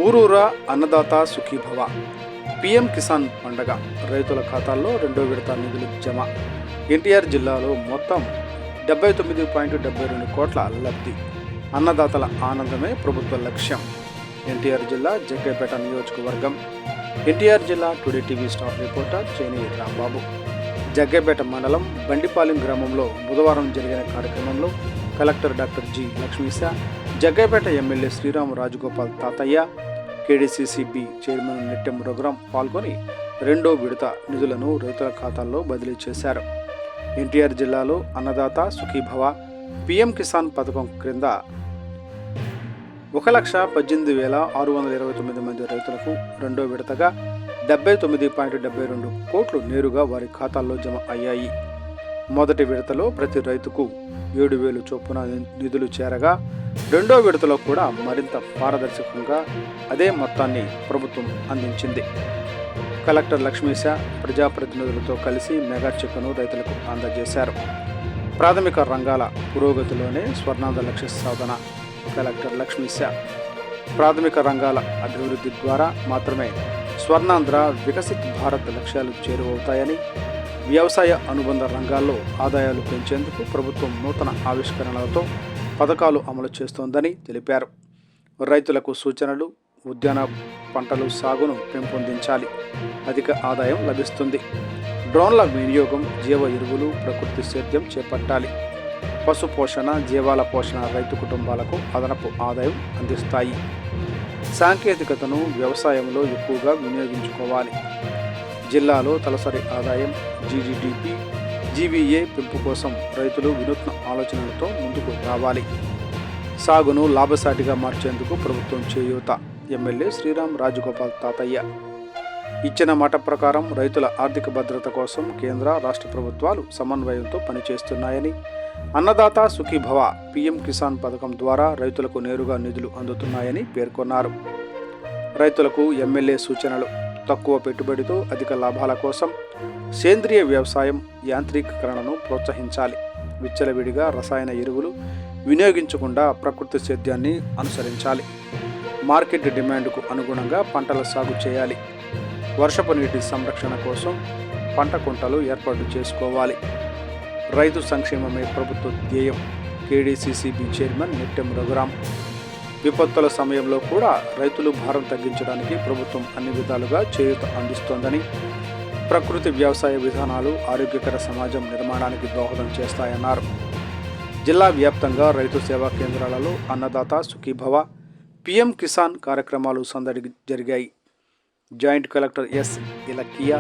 ఊరూరా అన్నదాత సుఖీభవ. పీఎం కిసాన్ పండగ రైతుల ఖాతాల్లో రెండో విడత నిధులు జమ. ఎన్టీఆర్ జిల్లాలో మొత్తం 79.72 కోట్ల లబ్ధి. అన్నదాతల ఆనందమే ప్రభుత్వ లక్ష్యం. ఎన్టీఆర్ జిల్లా జగ్గైపేట నియోజకవర్గం. ఎన్టీఆర్ జిల్లా Today TV staff reporter Cheni Rambabu. Jaggayyapeta మండలం బండిపాలెం గ్రామంలో బుధవారం జరిగిన కార్యక్రమంలో collector doctor G Lakshmisha, Jaggayyapeta MLA Sriram Rajagopal Tatayya, KDCCB chairman Nittem Raghuram పాల్గొని రెండో విడత నిధులను రైతుల ఖాతాల్లో బదిలీ చేశారు. ఎన్టీఆర్ జిల్లాలో అన్నదాత సుఖీభవ పీఎం కిసాన్ పథకం క్రింద 1,18,629 మంది రైతులకు రెండో విడతగా 79.72 కోట్లు నేరుగా వారి ఖాతాల్లో జమ అయ్యాయి. మొదటి విడతలో ప్రతి రైతుకు 7,000 చొప్పున నిధులు చేరగా రెండో విడతలో కూడా మరింత పారదర్శకంగా అదే మొత్తాన్ని ప్రభుత్వం అందించింది. కలెక్టర్ లక్ష్మీశా ప్రజాప్రతినిధులతో కలిసి మెగా చెక్కును రైతులకు అందజేశారు. ప్రాథమిక రంగాల పురోగతిలోనే స్వర్ణాంధ్ర లక్ష్య సాధన. కలెక్టర్ లక్ష్మీశా ప్రాథమిక రంగాల అభివృద్ధి ద్వారా మాత్రమే స్వర్ణాంధ్ర వికసిత్ భారత్ లక్ష్యాలు చేరువవుతాయని, వ్యవసాయ అనుబంధ రంగాల్లో ఆదాయాలు పెంచేందుకు ప్రభుత్వం నూతన ఆవిష్కరణలతో పథకాలు అమలు చేస్తోందని తెలిపారు. రైతులకు సూచనలు, ఉద్యాన పంటలు సాగును పెంపొందించాలి, అధిక ఆదాయం లభిస్తుంది. డ్రోన్ల వినియోగం, జీవ ఎరువులు, ప్రకృతి సేద్యం చేపట్టాలి. పశు పోషణ, జీవాల పోషణ రైతు కుటుంబాలకు అదనపు ఆదాయం అందిస్తాయి. సాంకేతికతను వ్యవసాయంలో ఎక్కువగా వినియోగించుకోవాలి. జిల్లాలో తలసరి ఆదాయం, జీడీపీ, జీవీఏ పెంపు కోసం రైతులు వినూత్న ఆలోచనలతో ముందుకు రావాలి. సాగును లాభసాటిగా మార్చేందుకు ప్రభుత్వం చేయూత. ఎమ్మెల్యే శ్రీరామ్ రాజగోపాల్ తాతయ్య. ఇచ్చిన మాట ప్రకారం రైతుల ఆర్థిక భద్రత కోసం కేంద్ర, రాష్ట్ర ప్రభుత్వాలు సమన్వయంతో పనిచేస్తున్నాయని, అన్నదాత సుఖీభవ పీఎం కిసాన్ పథకం ద్వారా రైతులకు నేరుగా నిధులు అందుతున్నాయని పేర్కొన్నారు. రైతులకు ఎమ్మెల్యే సూచనలు. తక్కువ పెట్టుబడితో అధిక లాభాల కోసం సేంద్రియ వ్యవసాయం, యాంత్రీకరణను ప్రోత్సహించాలి. విచ్చలవిడిగా రసాయన ఎరువులు వినియోగించకుండా ప్రకృతి సేద్యాన్ని అనుసరించాలి. మార్కెట్ డిమాండ్కు అనుగుణంగా పంటల సాగు చేయాలి. వర్షపు నీటి సంరక్షణ కోసం పంట కుంటలు ఏర్పాటు చేసుకోవాలి. రైతు సంక్షేమమే ప్రభుత్వ ధ్యేయం. KDCCB chairman Nittem Raghuram. విపత్తుల సమయంలో కూడా రైతులు భారం తగ్గించడానికి ప్రభుత్వం అన్ని విధాలుగా చేయూత అందిస్తోందని, ప్రకృతి వ్యవసాయ విధానాలు ఆరోగ్యకర సమాజం నిర్మాణానికి దోహదం చేస్తాయన్నారు. జిల్లా వ్యాప్తంగా రైతు సేవా కేంద్రాలలో అన్నదాత సుఖీభవ, పీఎం కిసాన్ కార్యక్రమాలు సందడి జరిగాయి. జాయింట్ కలెక్టర్ ఎస్ ఇలక్కియా,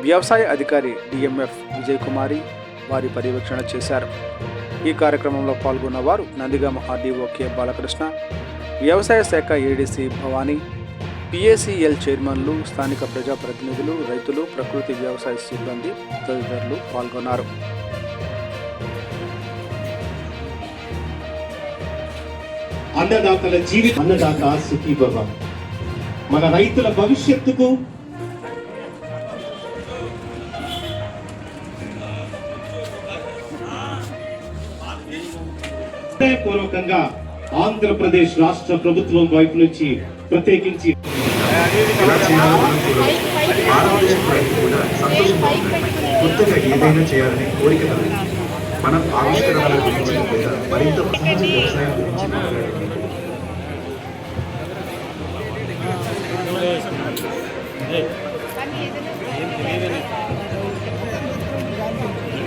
వ్యవసాయ అధికారి డిఎంఎఫ్ విజయకుమారి వారి పర్యవేక్షణ చేశారు. ఈ కార్యక్రమంలో పాల్గొన్న వారు నందిగామ ఆర్డీఓ కె బాలకృష్ణ, వ్యవసాయ శాఖ ఏడీసీ భవానీ, పిఏసీఎల్ చైర్మన్లు, స్థానిక ప్రజాప్రతినిధులు, రైతులు, ప్రకృతి వ్యవసాయ సిబ్బంది తదితరులు పాల్గొన్నారు. అన్నదాతల జీవితం. అన్నదాత సుఖీభవ. మన రైతుల భవిష్యత్తుకు పూర్వకంగా ఆంధ్రప్రదేశ్ రాష్ట్ర ప్రభుత్వం వైపు నుంచి ప్రత్యేకించి కొత్తగా ఏదైనా చేయాలని కోరిక మనం ఆవిష్కరణల గురించి మరింత సహజ వ్యవసాయం గురించి మాట్లాడండి.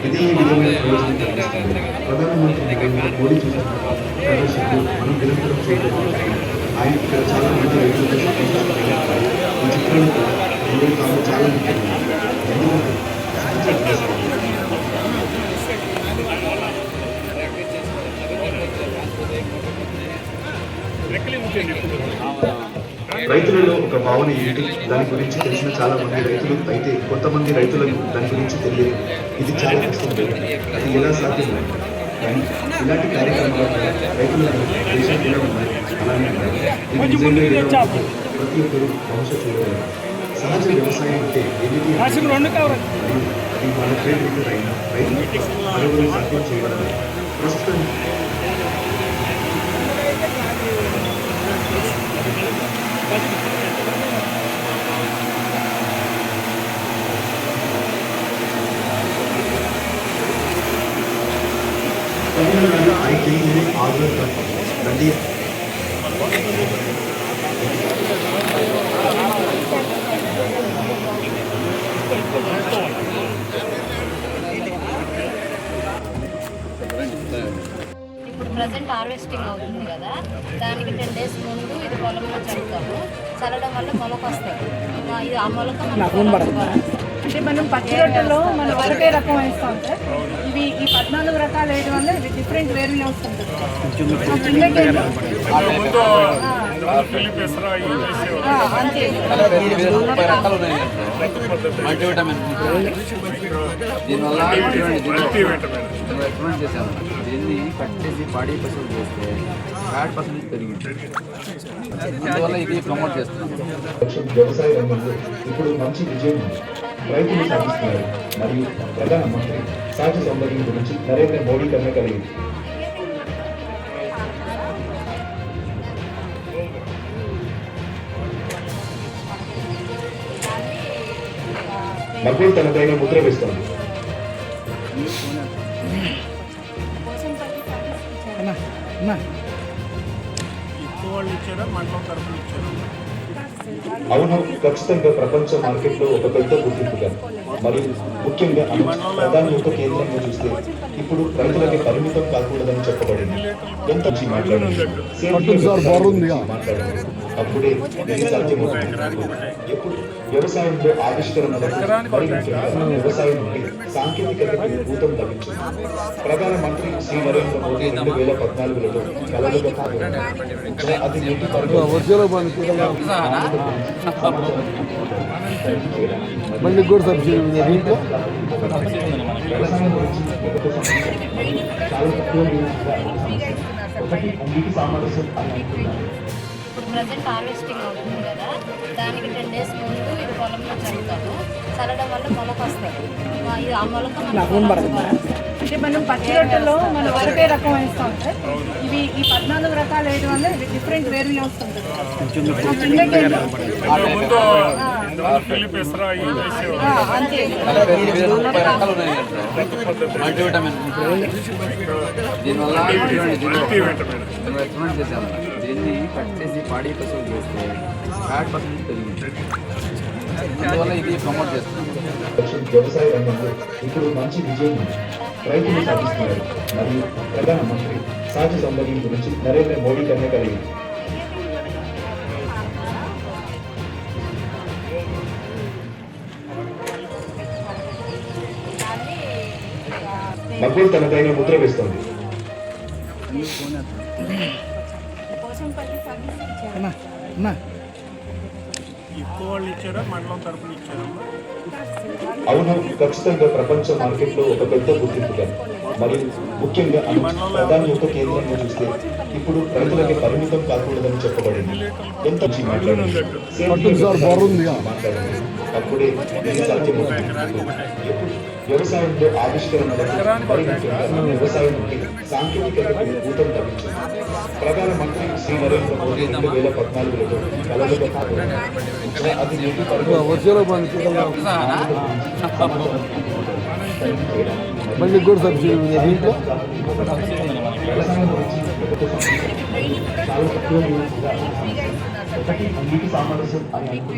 ఇదే విధమైన ప్రయోజనం కలిగిస్తుంది. ప్రధానమంత్రి నరేంద్ర మోడీ చూసిన ప్రదర్శనలు మనం నిరంతరం చేయడం. ఆయన ఇక్కడ చాలా మంది రైతులతో ఈ చిత్రాలు కాలం చాలా ముఖ్యమైనది. ఎందుకంటే సహజ వ్యవసాయం రైతులలో ఒక భావన ఏంటి, దాని గురించి తెలిసిన చాలా మంది రైతులు అయితే కొంతమంది రైతులకు దాని గురించి తెలియదు. ఇది చాలా కష్టం, అది ఎలా సాధ్యం. కానీ ఇలాంటి కార్యక్రమాల రైతులకు దేశం ఎలా ఉన్నాయి అలానే ఇది నిజంగా ఎలా ఉంటుంది ప్రతి ఒక్కరు భవిష్యత్తు చూడలేదు. సహజ వ్యవసాయం అంటే ఏమిటి, అది మన పేరు రైతు అడుగులు సాధ్యం చేయగలరు. ప్రస్తుతం Thank you. ఆధార్ కార్డు రండి. ఇప్పుడు ప్రజెంట్ హార్వెస్టింగ్ అవుతుంది కదా, దానికి 10 days ముందు ఇది పొలంలో చల్లుతాము. చల్లడం వల్ల మొలక వస్తుంది. ఇది ఆ మొలక అంటే మనం పచ్చి రొట్టెలో మనం ఒకటే రకం వేస్తాం సార్. ఇవి ఈ 14 రకాలు వేయడం వల్ల ఇది డిఫరెంట్ వేరియంట్ వస్తుంది. అంతే మల్టీవిటమిన్ దీనివల్ల ఎక్స్పెరిమెంట్ చేశాము. దీన్ని కట్ చేసి బాడీ పర్సెంట్ చేస్తే ఫ్యాట్ పర్సెంటేజ్ పెరిగింది. అందువల్ల ఇది ప్రమోట్ చేస్తున్నాం. వ్యవసాయ రంగంలో ఇప్పుడు మంచి విజయం ఉంది. రైతులు సాధిస్తున్నారు మరియు ప్రధానమంత్రి సహజ సౌందర్యం గురించి నరేంద్ర మోడీ కన్నా కలిగింది. మగ్గులు తనదైన ముద్ర వేస్తోంది. అవును, ఖచ్చితంగా ప్రపంచ మార్కెట్లో ఒక పెద్ద గుర్తింపుగా మరియు ముఖ్యంగా ప్రధాని యొక్క కేంద్రంగా చూస్తే ఇప్పుడు రైతులకి పరిమితం కాకూడదని చెప్పబడింది. ఎంత మాట్లాడండి అప్పుడే ఇది సాధ్యమవుతుంది. ఎప్పుడు వ్యవసాయంలో ఆవిష్కరణలకు మరి ముఖ్యంగా వ్యవసాయం నుండి సాంకేతికతకు భూతం లభించింది. ప్రధానమంత్రి శ్రీ నరేంద్ర మోదీ 2014లో కలలుగా అది నీటి మళ్ళీ కూడా సబ్సిడీ దీంట్లో వ్యవసాయం గురించి చాలా తక్కువ ఒకటి నీటి సామరస్యం అని అనుకున్నాను. ఇప్పుడు ప్రజెంట్ హార్వెస్టింగ్ అవుతుంది కదా, దానికి 10 days ముందు ఇది పొలంలో చల్లుతాము. చల్లడం వల్ల మొలక వస్తుంది. ఇది ఆ మొలక అంటే మనం పచ్చి రొట్టెలో మనం ఒకటే రకం వేస్తాం సార్. ఇవి ఈ 14 రకాలు వేయడం వల్ల ఇది డిఫరెంట్ వేరియంట్ వస్తుంది. అంతే మల్టీవిటమిన్ దీనివల్ల ఎక్స్పెరిమెంట్ చేశాము. దీన్ని కట్ చేసి బాడీ పర్సెంట్ చేస్తే ఫ్యాట్ పర్సెంటేజ్ పెరిగింది. అందువల్ల ఇది ప్రమోట్ చేస్తున్నాం. వ్యవసాయ రంగంలో ఇప్పుడు మంచి విజయం ఉంది. రైతులు సాధిస్తున్నారు మరియు ప్రధానమంత్రి సహజ సౌందర్యం గురించి నరేంద్ర మోడీ కన్నా కలిగింది. మగ్గులు తనదైన ముద్ర వేస్తోంది. అవును, ఖచ్చితంగా ప్రపంచ మార్కెట్లో ఒక పెద్ద గుర్తింపుగా మరియు ముఖ్యంగా ప్రధాని యొక్క కేంద్రంగా చూస్తే ఇప్పుడు రైతులకి పరిమితం కాకూడదని చెప్పబడింది. ఎంత మాట్లాడండి అప్పుడే ఇది సాధ్యమవుతుంది. ఎప్పుడు వ్యవసాయంలో ఆవిష్కరణలకు మరి ముఖ్యంగా వ్యవసాయం నుండి సాంకేతికతకు భూతం లభించింది. ప్రధానమంత్రి శ్రీ నరేంద్ర మోదీ 2014లో కలలుగా అది నీటి మళ్ళీ కూడా సబ్సిడీ దీంట్లో వ్యవసాయం గురించి చాలా తక్కువ ఒకటి నీటి సామరస్యం అని అనుకున్నాను.